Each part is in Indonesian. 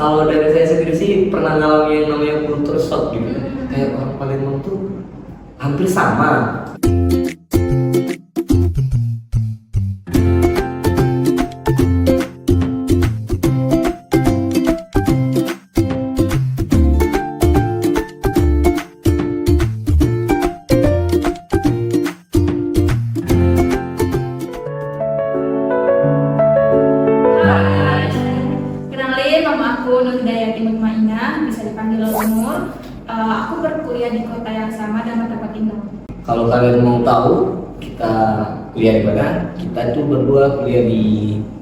Kalau dari saya sendiri sih pernah ngalamin yang namanya culture shock gitu. Kayak orang Palembang tuh hampir sama. Nur Hidayati Mutmainah, bisa dipanggil Nur. Aku berkuliah di kota yang sama dan tempat tinggal. Kalau kalian mau tahu kita kuliah di mana, kita tuh berdua kuliah di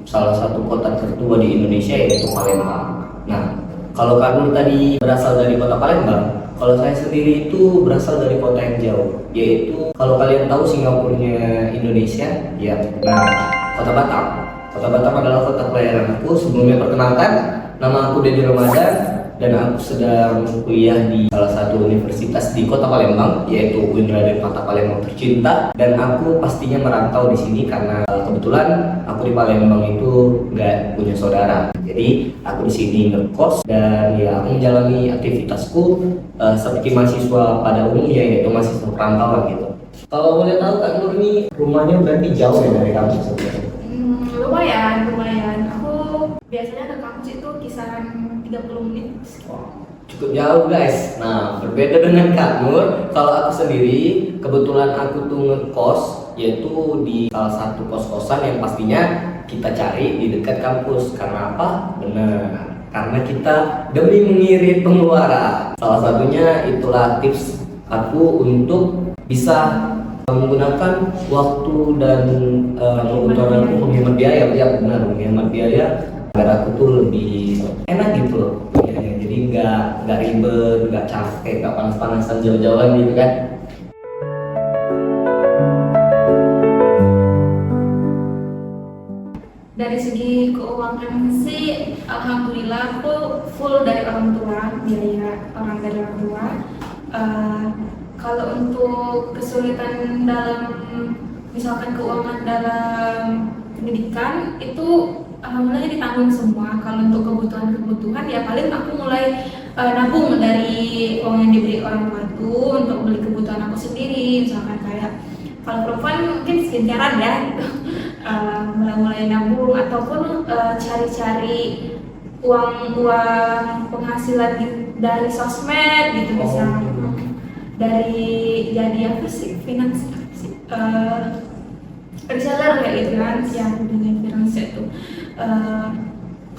salah satu kota tertua di Indonesia yaitu Palembang. Nah, kalau Kak Nur tadi berasal dari kota Palembang, kalau saya sendiri itu berasal dari kota yang jauh, yaitu kalau kalian tahu Singapurnya Indonesia, ya, nah, kota Batam. Kota Batam adalah kota kelahiran aku. Sebelumnya perkenalkan, nama aku Dedi Ramadan dan aku sedang kuliah di salah satu universitas di Kota Palembang, yaitu UIN Raden Patah Palembang tercinta. Dan aku pastinya merantau di sini karena kebetulan aku di Palembang itu nggak punya saudara. Jadi aku di sini ngekos dan ya aku menjalani aktivitasku seperti mahasiswa pada umumnya, yaitu mahasiswa perantauan gitu. Kalau boleh tahu Kak Nur ini rumahnya berarti jauh ya dari kampus sebenarnya? Lumayan. Aku biasanya ke kampus itu kisaran 30 menit. Wow, cukup jauh guys. Nah, berbeda dengan Kak Nur, kalau aku sendiri kebetulan aku tuh ngekos yaitu di salah satu kos-kosan yang pastinya kita cari di dekat kampus. Karena apa? Benar, karena kita demi mengirit pengeluaran. Salah satunya itulah tips aku untuk bisa menggunakan waktu dan kebutuhan aku menghemat biaya. Ya benar, menghemat biaya agar aku tuh lebih enak gitu loh. Ya, jadi nggak ribet, nggak capek, nggak panas-panasan jauh-jauhan gitu kan. Dari segi keuangan sih, alhamdulillah aku full dari orang tua, biaya orang dari orang tua. Kalau untuk kesulitan dalam misalkan keuangan dalam pendidikan itu alhamdulillah ditanggung semua. Kalau untuk kebutuhan ya paling aku mulai nabung dari uang yang diberi orang tua itu untuk beli kebutuhan aku sendiri. Misalkan kayak kalau perempuan mungkin skincarean ya, mulai nabung ataupun cari-cari uang penghasilan dari sosmed gitu misalnya. Dari jadi apa sih reseller kayak gitu kan yang dengan finance itu.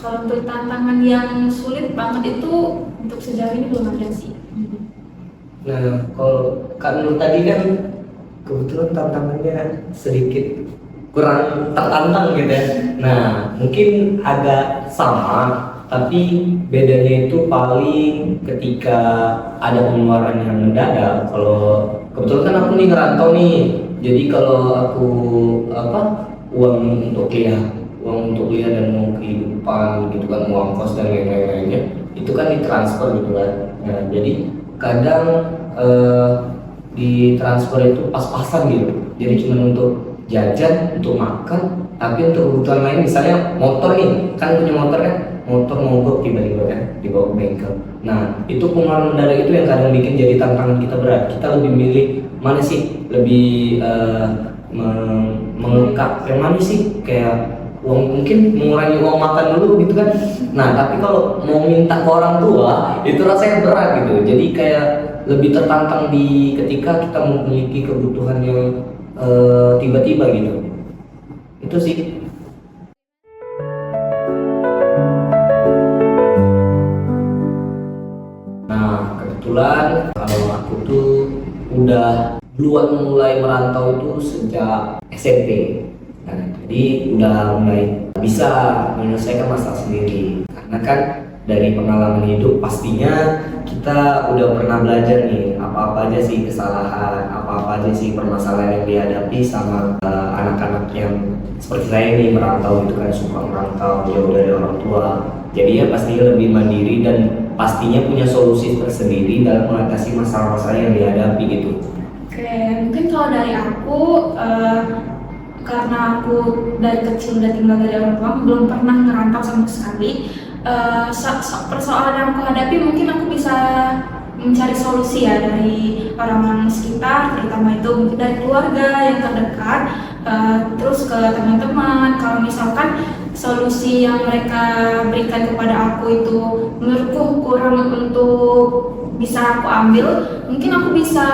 Kalau untuk tantangan yang sulit banget itu untuk sejauh ini belum ada sih. Nah, kalau Kak Nur tadi kan kebetulan tantangannya sedikit kurang tertantang gitu ya. Nah, mungkin agak sama, tapi bedanya itu paling ketika ada pengeluaran yang mendadak. Kalau kebetulan kan aku nih ngerantau nih, jadi kalau aku uang untuk kuliah dan uang kehidupan gitu kan, uang kos dan lain-lainnya itu kan ditransfer gitu kan. Nah, jadi kadang ditransfer itu pas-pasan gitu. Jadi cuma untuk jajan, untuk makan, tapi untuk kebutuhan lain misalnya motor nih, kan punya motor kan, motor mogok tiba-tiba kan dibawa ke bengkel. Nah, itu pengeluaran mendadak itu yang kadang bikin jadi tantangan kita berat. Kita lebih milih mana sih, lebih mengungkap yang mana sih, kayak uang, mungkin mengurangi uang makan dulu gitu kan. Nah, tapi kalau mau minta ke orang tua itu rasanya berat gitu. Jadi kayak lebih tertantang di ketika kita memiliki kebutuhan yang tiba-tiba gitu. Itu sih. Nah, kebetulan kalau aku tuh udah duluan mulai merantau itu sejak SMP. Nah, jadi udah mulai bisa menyelesaikan masalah sendiri. Karena kan dari pengalaman hidup pastinya kita udah pernah belajar nih apa-apa aja sih kesalahan, apa-apa aja sih permasalahan yang dihadapi sama anak-anak yang seperti saya ini merantau itu kan, suka merantau jauh dari orang tua. Jadi ya pastinya lebih mandiri dan pastinya punya solusi tersendiri dalam mengatasi masalah-masalah yang dihadapi gitu. Oke, mungkin kalau dari aku karena aku dari kecil udah tinggal dari orang tua, belum pernah ngerantau sama sekali. persoalan yang aku hadapi mungkin aku bisa mencari solusi ya dari orang-orang sekitar, terutama itu mungkin dari keluarga yang terdekat, terus ke teman-teman. Kalau misalkan solusi yang mereka berikan kepada aku itu menurutku kurang untuk bisa aku ambil, mungkin aku bisa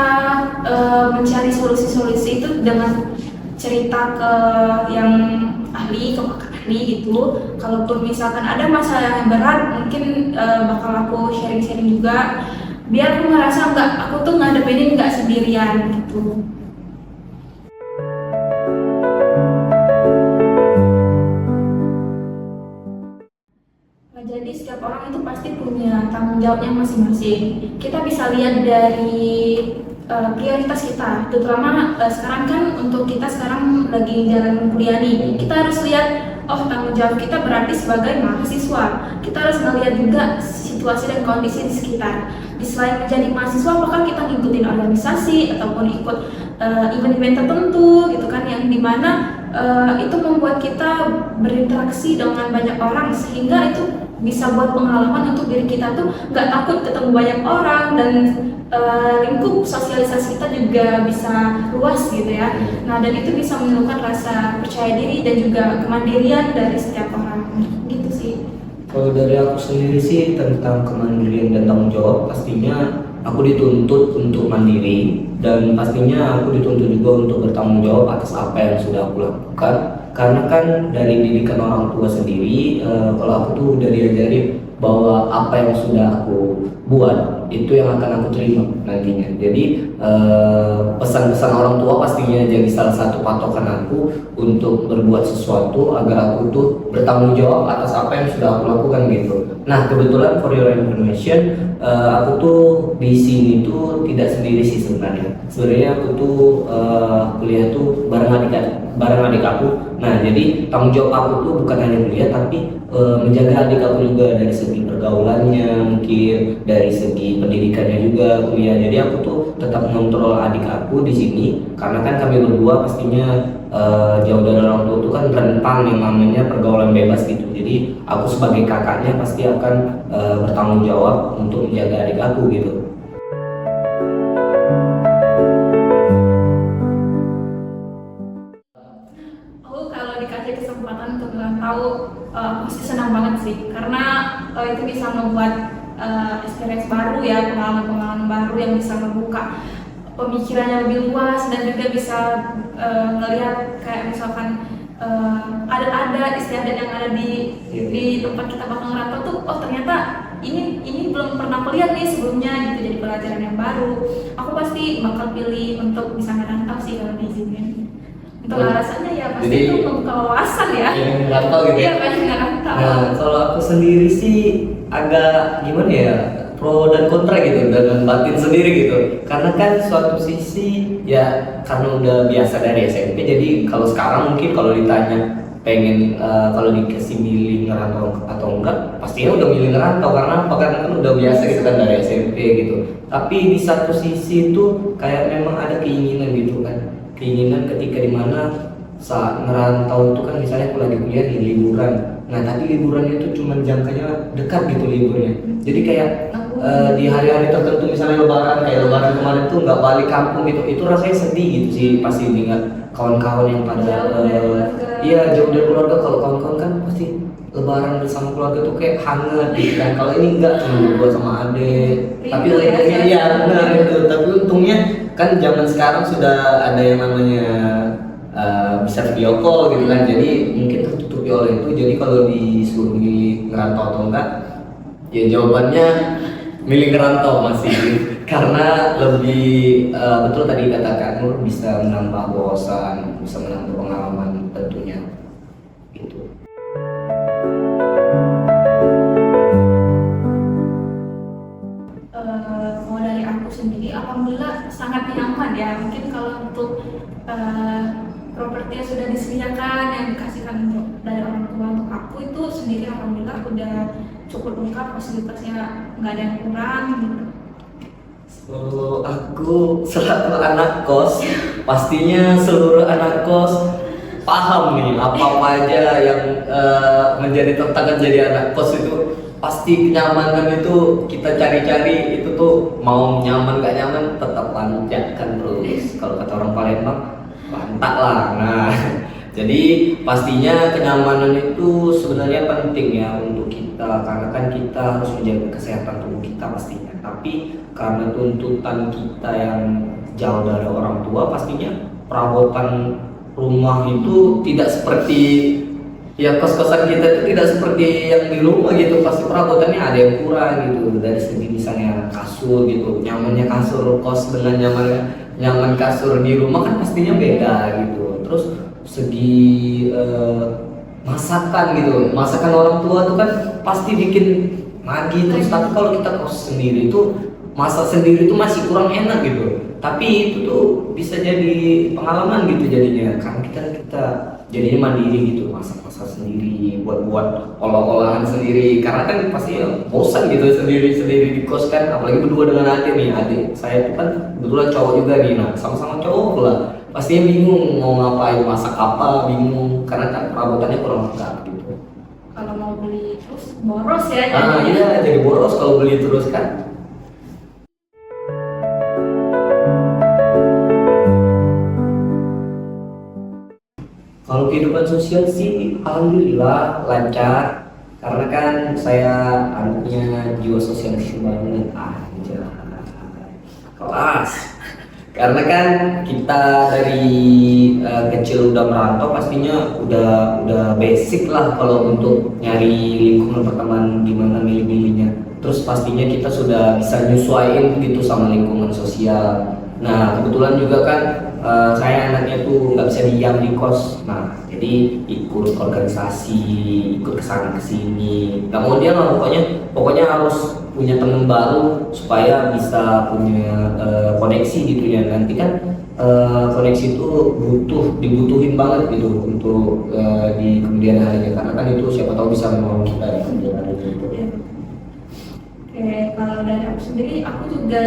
mencari solusi-solusi itu dengan cerita ke yang ahli, ke pakar ahli gitu. Kalaupun misalkan ada masalah yang berat, mungkin bakal aku sharing-sharing juga, biar aku ngerasa aku tuh ngadepin nggak sendirian gitu. Nah, jadi setiap orang itu pasti punya tanggung jawabnya masing-masing. Kita bisa lihat dari prioritas kita, terutama sekarang kan untuk kita sekarang lagi jalan kuliah nih, kita harus lihat tanggung jawab kita berarti sebagai mahasiswa. Kita harus melihat juga situasi dan kondisi di sekitar. Selain menjadi mahasiswa, apakah kita ngikutin organisasi ataupun ikut event-event tertentu gitu kan, yang dimana itu membuat kita berinteraksi dengan banyak orang, sehingga itu bisa buat pengalaman untuk diri kita tuh nggak takut ketemu banyak orang, dan lingkup sosialisasi kita juga bisa luas gitu ya. Nah, dan itu bisa menumbuhkan rasa percaya diri dan juga kemandirian dari setiap orang gitu sih. Kalau dari aku sendiri sih tentang kemandirian dan tanggung jawab, pastinya aku dituntut untuk mandiri, dan pastinya aku dituntut juga untuk bertanggung jawab atas apa yang sudah aku lakukan. Karena kan dari didikan orang tua sendiri, kalau aku tuh udah diajari bahwa apa yang sudah aku buat itu yang akan aku terima nantinya. Jadi pesan-pesan orang tua pastinya jadi salah satu patokan aku untuk berbuat sesuatu agar aku tuh bertanggung jawab atas apa yang sudah aku lakukan gitu. Nah, kebetulan for your information, aku tuh di sini tuh tidak sendiri sih sebenarnya. Sebenarnya aku tuh kuliah tuh bareng adik aku. Nah, jadi tanggung jawab aku tuh bukan hanya kuliah, tapi menjaga adik aku juga dari segi pergaulannya, mungkin dari segi pendidikannya juga kuliah. Jadi aku tuh tetap mengontrol adik aku di sini, karena kan kami berdua pastinya jauh dari orang tua itu kan rentan yang namanya pergaulan bebas gitu. Jadi aku sebagai kakaknya pasti akan bertanggung jawab untuk menjaga adik aku gitu. Kesempatan untuk merantau, pasti senang banget sih, karena itu bisa membuat experience baru ya, pengalaman-pengalaman baru yang bisa membuka pemikirannya lebih luas, dan juga bisa melihat kayak misalkan ada istiadat yang ada di tempat kita bakal ngerantau tuh, ternyata ini belum pernah aku lihat nih sebelumnya gitu, jadi pelajaran yang baru. Aku pasti bakal pilih untuk bisa ngerantau sih kalau diizinin. Untuk alasannya ya pasti jadi, itu membuka wawasan ya. Yang ngerantau gitu ya? Iya, pengen ngerantau. Nah, kalau aku sendiri sih agak gimana ya, pro dan kontra gitu, dengan batin sendiri gitu. Karena kan suatu sisi ya karena udah biasa dari SMP, jadi kalau sekarang mungkin kalau ditanya pengen kalau dikasih milih ngerantau atau enggak, pastinya udah milih ngerantau. Karena apa? Karena kan udah biasa gitu kan dari SMP gitu. Tapi di satu sisi itu kayak memang ada keinginan gitu kan, keinginan ketika dimana saat ngerantau itu kan, misalnya aku lagi kuliah di liburan, nah tapi liburannya itu cuma jangkanya dekat gitu liburnya. Jadi kayak di hari-hari tertentu, misalnya lebaran, kayak lebaran kemarin tuh nggak balik kampung gitu, itu rasanya sedih gitu sih, pasti ingat kawan-kawan yang pada iya jauh dari keluarga. Kalau kawan-kawan kan pasti lebaran bersama keluarga tuh kayak hangat gitu kan. Kalau ini enggak, cuma berdua sama adik. Tapi untungnya iya benar itu. Tapi untungnya kan zaman sekarang sudah ada yang namanya bisa video call gitu kan. Jadi mungkin tertutupi oleh itu. Jadi kalau disuruh ngerantau atau enggak, ya jawabannya milih ngerantau masih. Karena lebih betul tadi kata Kak Nur, bisa menambah wawasan, bisa menambah pengalaman tentunya gitu. Kalau dari aku sendiri, alhamdulillah sangat nyaman ya. Mungkin kalau untuk properti yang sudah disediakan, yang dikasihkan untuk dari orang tua untuk aku itu sendiri, alhamdulillah udah cukup lengkap, fasilitasnya nggak ada yang kurang gitu. Kalau aku selaku anak kos, pastinya seluruh anak kos paham nih apa aja yang menjadi tantangan jadi anak kos itu. pasti kenyamanan itu kita cari-cari itu tuh mau nyaman gak nyaman tetap lanjutkan terus. Kalau kata orang Palembang, lantak lah. Nah, jadi pastinya kenyamanan itu sebenarnya penting ya untuk kita, karena kan kita harus menjaga kesehatan tubuh kita pastinya. Tapi karena tuntutan kita yang jauh dari orang tua, pastinya perabotan rumah itu tidak seperti ya kos-kosan kita itu tidak seperti yang di rumah gitu. Pasti perabotannya ada yang kurang gitu, dari segi misalnya kasur gitu, nyamannya kasur kos dengan nyaman kasur di rumah kan pastinya beda gitu. Terus segi masakan gitu, masakan orang tua tuh kan pasti bikin lagi terus. Tapi kalau kita kos sendiri itu masak sendiri itu masih kurang enak gitu. Tapi itu tuh bisa jadi pengalaman gitu jadinya, kan kita jadinya mandiri gitu, masak sendiri, buat olah-olahan sendiri, karena kan pasti bosan gitu sendiri di kos kan, apalagi berdua dengan adik saya tuh kan kebetulan cowok juga nih. Nah, sama-sama cowok pula pastinya bingung mau ngapain, masak apa, bingung karena kan perabotannya kurang lengkap gitu. Kalau mau beli terus boros ya Iya, jadi boros kalau beli terus kan. Kalau kehidupan sosial sih alhamdulillah lancar, karena kan saya anaknya jiwa sosialis banget aja kelas. Karena kan kita dari kecil udah merantau, pastinya udah basic lah kalau untuk nyari lingkungan pertemanan gimana milih-milihnya. Terus pastinya kita sudah bisa nyesuaiin gitu sama lingkungan sosial. Nah, kebetulan juga kan saya anaknya tuh nggak bisa diam di kos. Nah, jadi ikut organisasi, ikut kesana kesini. Nggak mau dia lah, pokoknya harus punya teman baru supaya bisa punya koneksi gitu ya. Nanti kan koneksi itu dibutuhin banget gitu untuk di kemudian harinya, karena kan itu siapa tahu bisa menolong kita di kemudian hari gitu. Oke, kalau dari aku sendiri, aku juga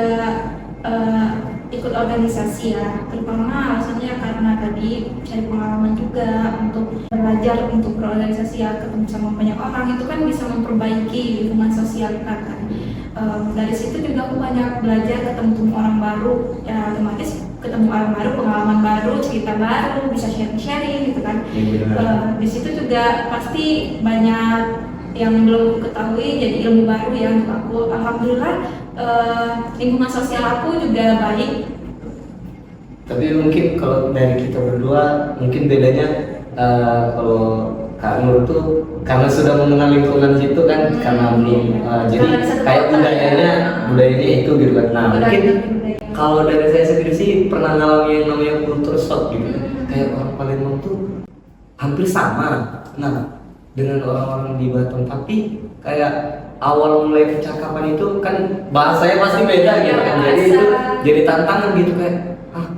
ikut organisasi ya, terutama alasannya karena tadi cari pengalaman juga untuk belajar untuk berorganisasi ya, ketemu sama banyak orang itu kan bisa memperbaiki lingkungan sosial kita kan. Dari situ juga aku banyak belajar, ketemu orang baru ya, otomatis ketemu orang baru, pengalaman baru, cerita baru, bisa sharing gitu kan. Di situ juga pasti banyak yang belum ketahui, jadi ilmu baru ya untuk aku. Alhamdulillah lingkungan sosial aku juga baik. Tapi mungkin kalau dari kita berdua mungkin bedanya kalau Kak Nur tuh karena sudah mengenal lingkungan situ kan, karena belum jadi kayak budayanya itu gitu kan. Nah, mungkin kalau dari saya sendiri sih pernah ngalamin yang namanya culture shock gitu. Kayak orang Palembang tuh hampir sama dengan orang-orang di Batam, tapi kayak awal mulai percakapan itu kan bahasanya pasti beda gitu kan. Jadi itu jadi tantangan gitu, kayak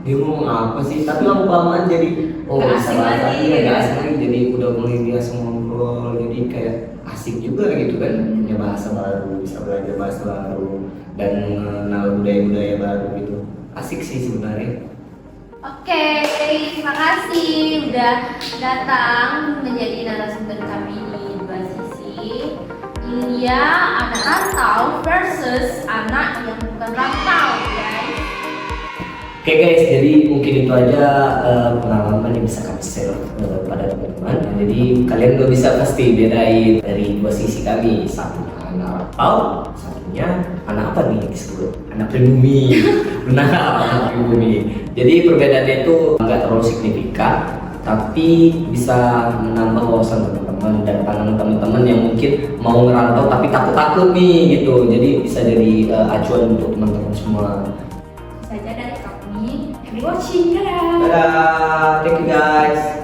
dia ngomong apa sih, tapi lama-kelamaan jadi bisa bahasanya gak asing lagi, jadi udah mulai biasa ngobrol, jadi kayak asik juga gitu kan, punya bahasa baru, bisa belajar bahasa baru dan mengenal budaya-budaya baru gitu. Asik sih sebenarnya. Oke, terima kasih udah datang menjadi narasumber kami di Dua Sisi. Ini ya, anak rantau versus anak yang bukan rantau, guys. Oke guys, jadi mungkin itu aja pengalaman yang bisa kami share pada teman-teman. Jadi kalian gak bisa pasti bedain dari dua sisi kami. Satunya anak rantau, satunya anak apa nih disebut? Anak pribumi. Benar, anak pribumi. Jadi perbedaannya itu nggak terlalu signifikan, tapi bisa menambah wawasan teman-teman dan pandangan teman-teman yang mungkin mau ngerantau tapi takut-takut nih gitu. Jadi bisa jadi acuan untuk teman-teman semua. Saja dari kami, happy watching, dadah. Dadah, thank you guys.